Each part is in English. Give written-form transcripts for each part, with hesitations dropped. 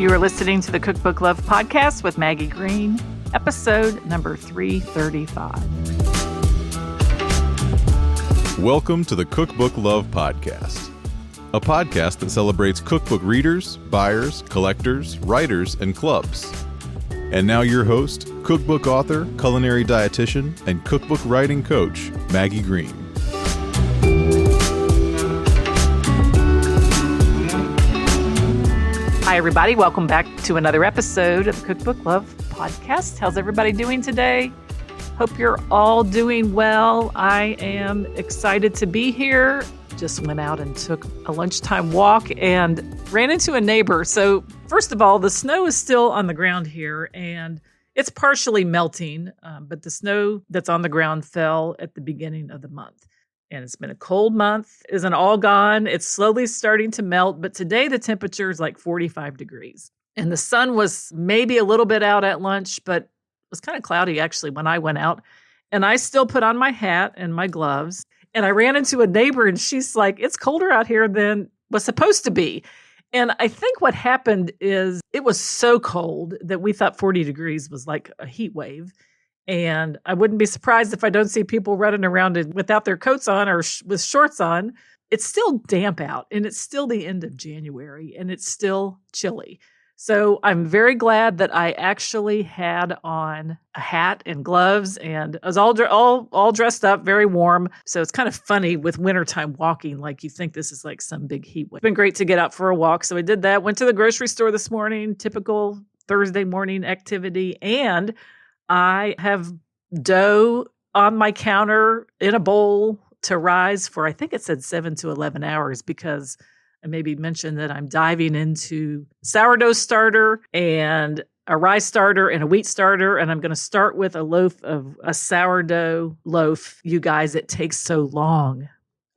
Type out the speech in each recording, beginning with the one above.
You are listening to the Cookbook Love Podcast with Maggie Green, episode number 335. Welcome to the Cookbook Love Podcast, a podcast that celebrates cookbook readers, buyers, collectors, writers, and clubs. And now your host, cookbook author, culinary dietitian, and cookbook writing coach, Maggie Green. Hi, everybody. Welcome back to another episode of the Cookbook Love Podcast. How's everybody doing today? Hope you're all doing well. I am excited to be here. Just went out and took a lunchtime walk and ran into a neighbor. So first of all, the snow is still on the ground here and it's partially melting, but the snow that's on the ground fell at the beginning of the month. And it's been a cold month, isn't all gone. It's slowly starting to melt, but today the temperature is like 45 degrees. And the sun was maybe a little bit out at lunch, but it was kind of cloudy actually when I went out. And I still put on my hat and my gloves. And I ran into a neighbor and she's like, it's colder out here than was supposed to be. And I think what happened is it was so cold that we thought 40 degrees was like a heat wave. And I wouldn't be surprised if I don't see people running around without their coats on or with shorts on. It's still damp out and it's still the end of January and it's still chilly. So I'm very glad that I actually had on a hat and gloves and I was all dressed up, very warm. So it's kind of funny with wintertime walking, like you think this is like some big heat wave. It's been great to get out for a walk. So I did that, went to the grocery store this morning, typical Thursday morning activity. And I have dough on my counter in a bowl to rise for, I think it said 7 to 11 hours because I maybe mentioned that I'm diving into sourdough starter and a rye starter and a wheat starter. And I'm going to start with a sourdough loaf. You guys, it takes so long.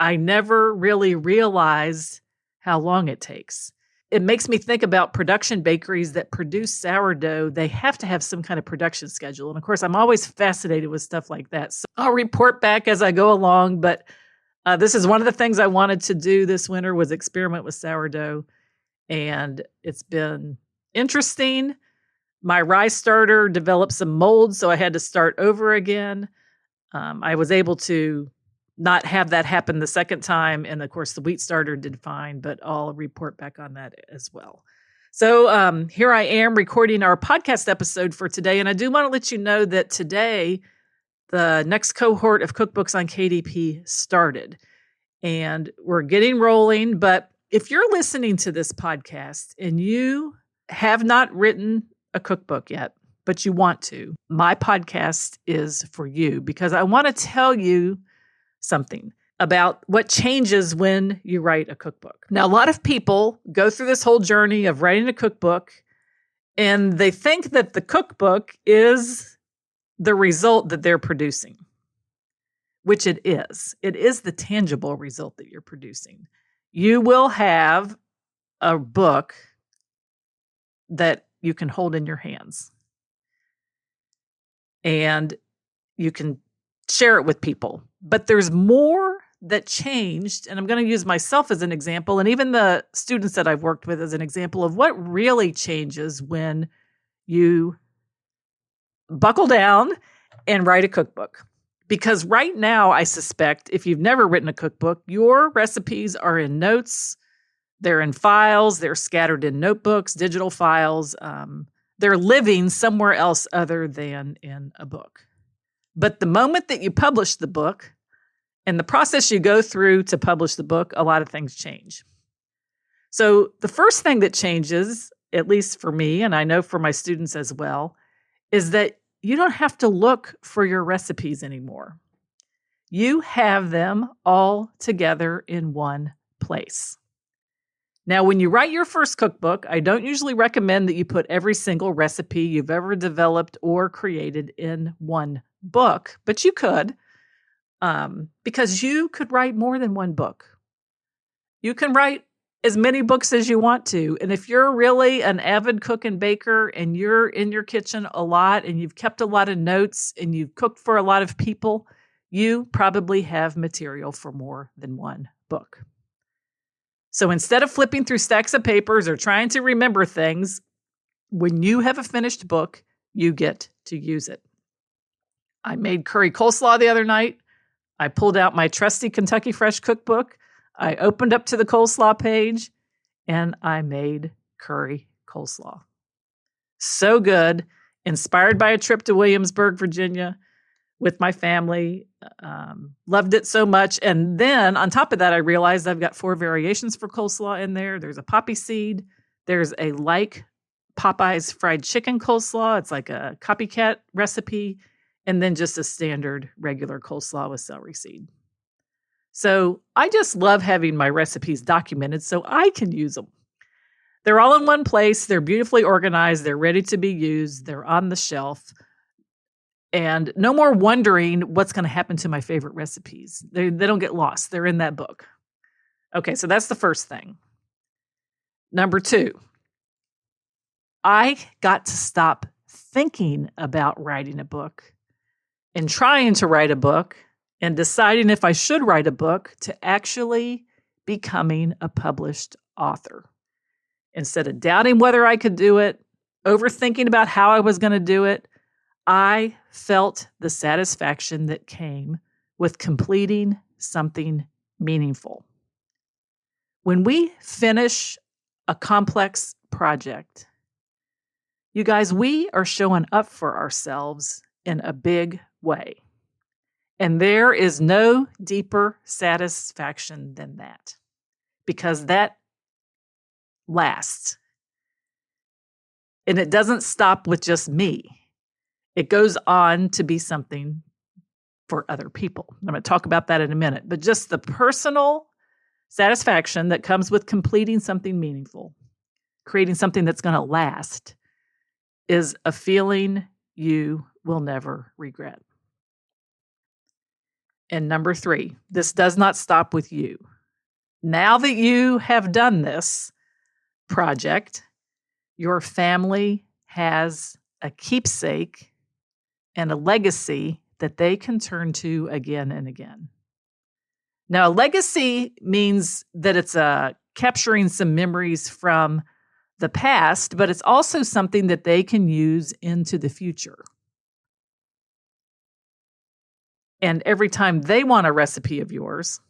I never really realized how long it takes. It makes me think about production bakeries that produce sourdough. They have to have some kind of production schedule. And of course, I'm always fascinated with stuff like that. So I'll report back as I go along. But this is one of the things I wanted to do this winter was experiment with sourdough. And it's been interesting. My rye starter developed some mold, so I had to start over again. I was able to not have that happen the second time. And of course, the wheat starter did fine, but I'll report back on that as well. So here I am recording our podcast episode for today. And I do want to let you know that today, the next cohort of cookbooks on KDP started. And we're getting rolling. But if you're listening to this podcast and you have not written a cookbook yet, but you want to, my podcast is for you because I want to tell you something about what changes when you write a cookbook. Now, a lot of people go through this whole journey of writing a cookbook and they think that the cookbook is the result that they're producing, which it is. It is the tangible result that you're producing. You will have a book that you can hold in your hands and you can share it with people. But there's more that changed, and I'm going to use myself as an example, and even the students that I've worked with as an example of what really changes when you buckle down and write a cookbook. Because right now, I suspect, if you've never written a cookbook, your recipes are in notes, they're in files, they're scattered in notebooks, digital files. They're living somewhere else other than in a book. But the moment that you publish the book and the process you go through to publish the book, a lot of things change. So the first thing that changes, at least for me, and I know for my students as well, is that you don't have to look for your recipes anymore. You have them all together in one place. Now, when you write your first cookbook, I don't usually recommend that you put every single recipe you've ever developed or created in one book, but you could, because you could write more than one book. You can write as many books as you want to. And if you're really an avid cook and baker and you're in your kitchen a lot and you've kept a lot of notes and you've cooked for a lot of people, you probably have material for more than one book. So instead of flipping through stacks of papers or trying to remember things, When you have a finished book, you get to use it. I made curry coleslaw the other night. I pulled out my trusty Kentucky Fresh cookbook. I opened up to the coleslaw page, and I made curry coleslaw. So good, inspired by a trip to Williamsburg, Virginia with my family. Loved it so much. And then on top of that, I realized I've got 4 variations for coleslaw in there. There's a poppy seed. There's a like Popeye's fried chicken coleslaw. It's like a copycat recipe. And then just a standard regular coleslaw with celery seed. So I just love having my recipes documented so I can use them. They're all in one place. They're beautifully organized. They're ready to be used. They're on the shelf. And no more wondering what's going to happen to my favorite recipes. They don't get lost. They're in that book. Okay, so that's the first thing. Number 2, I got to stop thinking about writing a book and trying to write a book and deciding if I should write a book to actually becoming a published author. Instead of doubting whether I could do it, overthinking about how I was going to do it, I felt the satisfaction that came with completing something meaningful. When we finish a complex project, you guys, we are showing up for ourselves in a big way. And there is no deeper satisfaction than that, because that lasts. And it doesn't stop with just me. It goes on to be something for other people. I'm going to talk about that in a minute, but just the personal satisfaction that comes with completing something meaningful, creating something that's going to last, is a feeling you will never regret. And number 3, this does not stop with you. Now that you have done this project, your family has a keepsake and a legacy that they can turn to again and again. Now, a legacy means that it's capturing some memories from the past, but it's also something that they can use into the future. And every time they want a recipe of yours,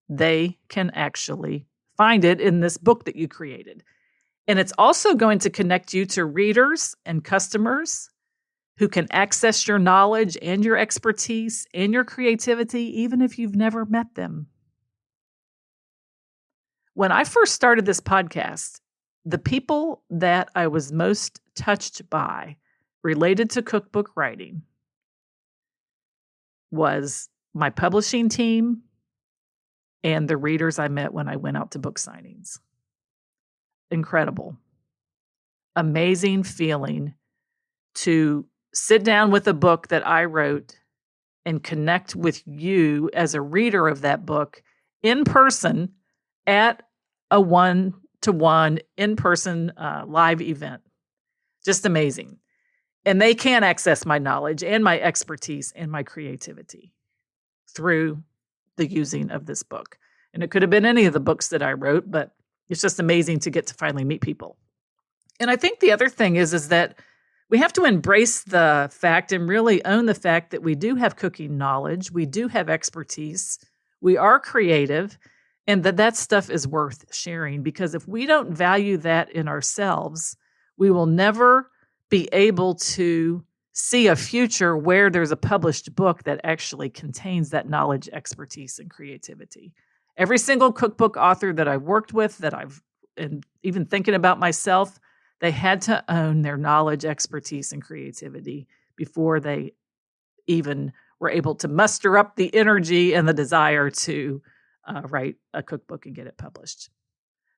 they can actually find it in this book that you created. And it's also going to connect you to readers and customers who can access your knowledge and your expertise and your creativity, even if you've never met them. When I first started this podcast, the people that I was most touched by related to cookbook writing was my publishing team and the readers I met when I went out to book signings. Incredible. Amazing feeling to sit down with a book that I wrote and connect with you as a reader of that book in person at a one-to-one in-person live event. Just amazing. And they can access my knowledge and my expertise and my creativity through the using of this book. And it could have been any of the books that I wrote, but it's just amazing to get to finally meet people. And I think the other thing is that we have to embrace the fact and really own the fact that we do have cooking knowledge, we do have expertise, we are creative, and that stuff is worth sharing. Because if we don't value that in ourselves, we will never be able to see a future where there's a published book that actually contains that knowledge, expertise, and creativity. Every single cookbook author that I've worked with, and even thinking about myself, they had to own their knowledge, expertise, and creativity before they even were able to muster up the energy and the desire to write a cookbook and get it published.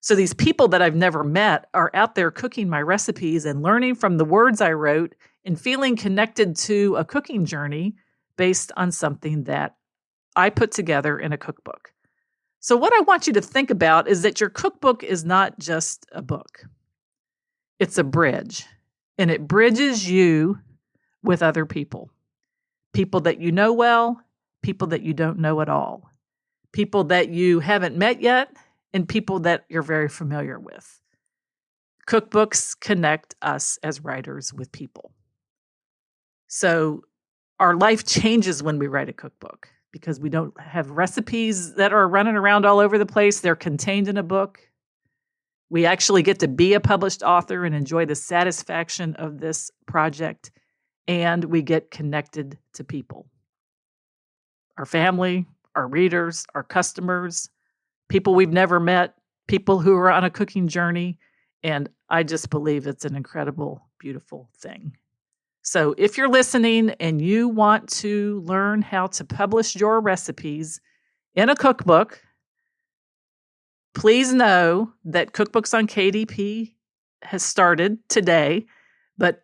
So these people that I've never met are out there cooking my recipes and learning from the words I wrote and feeling connected to a cooking journey based on something that I put together in a cookbook. So what I want you to think about is that your cookbook is not just a book. It's a bridge, and it bridges you with other people. People that you know well, people that you don't know at all, people that you haven't met yet, and people that you're very familiar with. Cookbooks connect us as writers with people. So our life changes when we write a cookbook because we don't have recipes that are running around all over the place. They're contained in a book. We actually get to be a published author and enjoy the satisfaction of this project, and we get connected to people. Our family, our readers, our customers, people we've never met, people who are on a cooking journey, and I just believe it's an incredible, beautiful thing. So if you're listening and you want to learn how to publish your recipes in a cookbook, please know that Cookbooks on KDP has started today, but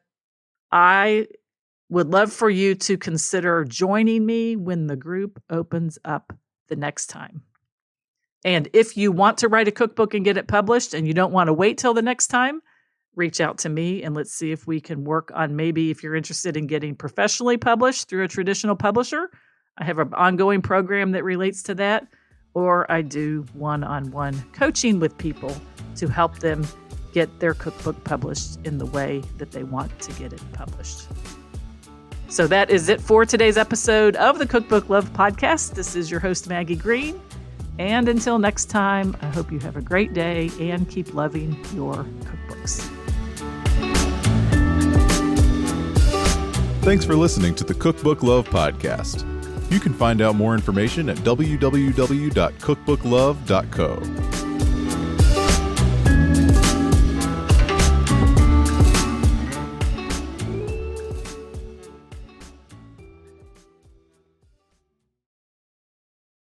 I would love for you to consider joining me when the group opens up the next time. And if you want to write a cookbook and get it published and you don't want to wait till the next time, reach out to me and let's see if we can work on maybe if you're interested in getting professionally published through a traditional publisher. I have an ongoing program that relates to that, or I do one-on-one coaching with people to help them get their cookbook published in the way that they want to get it published. So that is it for today's episode of the Cookbook Love Podcast. This is your host, Maggie Green. And until next time, I hope you have a great day and keep loving your cookbooks. Thanks for listening to the Cookbook Love Podcast. You can find out more information at www.cookbooklove.co.